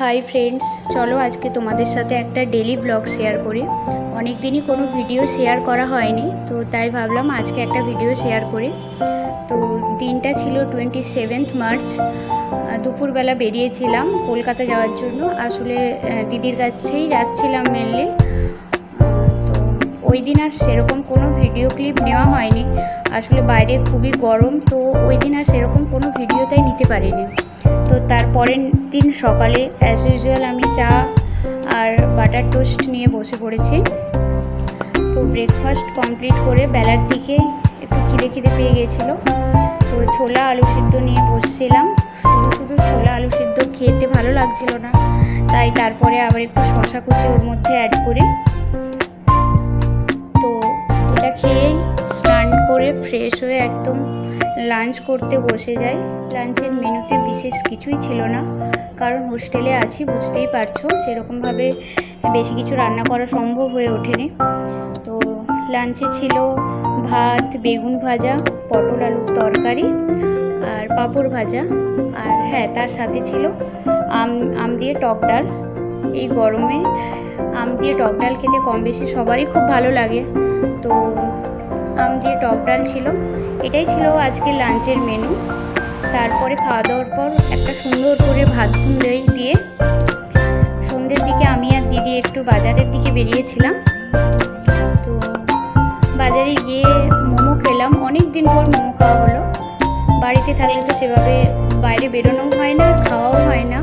Hi friends, চলো আজকে তোমাদের সাথে একটা ডেলি ব্লগ শেয়ার করি। অনেক দিনই কোনো ভিডিও শেয়ার করা হয়নি, তো তাই ভাবলাম আজকে একটা ভিডিও শেয়ার করি। তো দিনটা ছিল 27 মার্চ। দুপুরবেলা বেরিয়েছিলাম কলকাতা যাওয়ার জন্য। আসলে দিদির কাছেই যাচ্ছিলাম মেনলি। তো ওই দিন আর সেরকম কোনো ভিডিও ক্লিপ নেওয়া হয়নি। আসলে বাইরে খুবই গরম, তো ওই দিন আর সেরকম কোনো ভিডিওটাই নিতে পারিনি। তো তারপরের দিন সকালে অ্যাজ ইউজুয়াল আমি চা আর বাটার টোস্ট নিয়ে বসে পড়েছি। তো ব্রেকফাস্ট কমপ্লিট করে বেলার দিকে একটু খিদে পেয়ে গেছিলো, তো ছোলা আলু সিদ্ধ নিয়ে বসছিলাম। শুধু ছোলা আলু সিদ্ধ খেতে ভালো লাগছিল না, তাই তারপরে আবার একটু শশা কুচি ওর মধ্যে অ্যাড করি। তো ওটা খেয়েই স্নান করে ফ্রেশ হয়ে একদম লাঞ্চ করতে বসে যাই। লাঞ্চের মেনুতে বিশেষ কিছুই ছিল না, কারণ হোস্টেলে আছি, বুঝতেই পারছো, সেরকমভাবে বেশি কিছু রান্না করা সম্ভব হয়ে ওঠেনি। তো লাঞ্চে ছিল ভাত, বেগুন ভাজা, পটল আলুর তরকারি আর পাঁপড় ভাজা, আর হ্যাঁ, তার সাথে ছিল আম দিয়ে টক ডাল। এই গরমে আম দিয়ে টক ডাল খেতে কম বেশি সবারই খুব ভালো লাগে, তো আম দিয়ে টক ডাল ছিল। এটাই ছিল আজকের লাঞ্চের মেনু। তারপরে খাওয়া দাওয়ার পর একটা সুন্দর করে ভাত দই দিয়ে সন্ধ্যের দিকে আমি আর দিদি একটু বাজারের দিকে বেরিয়েছিলাম। তো বাজারে গিয়ে মোমো খেলাম, অনেক দিন পর মোমো খাওয়া হলো। বাড়িতে থাকলে তো সেভাবে বাইরে বেরোনোও হয় না, খাওয়াও হয় না।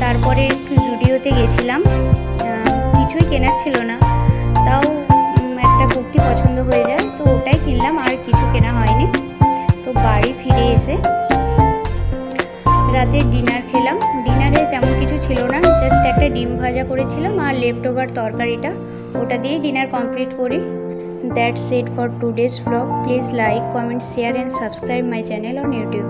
তারপরে একটু জুডিওতে গেছিলাম, কিছুই কেনার ছিল না, তাও একটা কুর্তি পছন্দ হয়ে যায়, তো ওটাই কিনলাম, আর কিছু কেনা হয়নি। তো বাড়ি ফিরে এসে রাতে ডিনার খেলাম। ডিনারে তেমন কিছু ছিল না, জাস্ট একটা ডিম ভাজা করেছিলাম আর লেফট ওভার তরকারিটা, ওটা দিয়েই ডিনার কমপ্লিট করি। That's it for today's blog. Please like, comment, share and subscribe my channel on YouTube.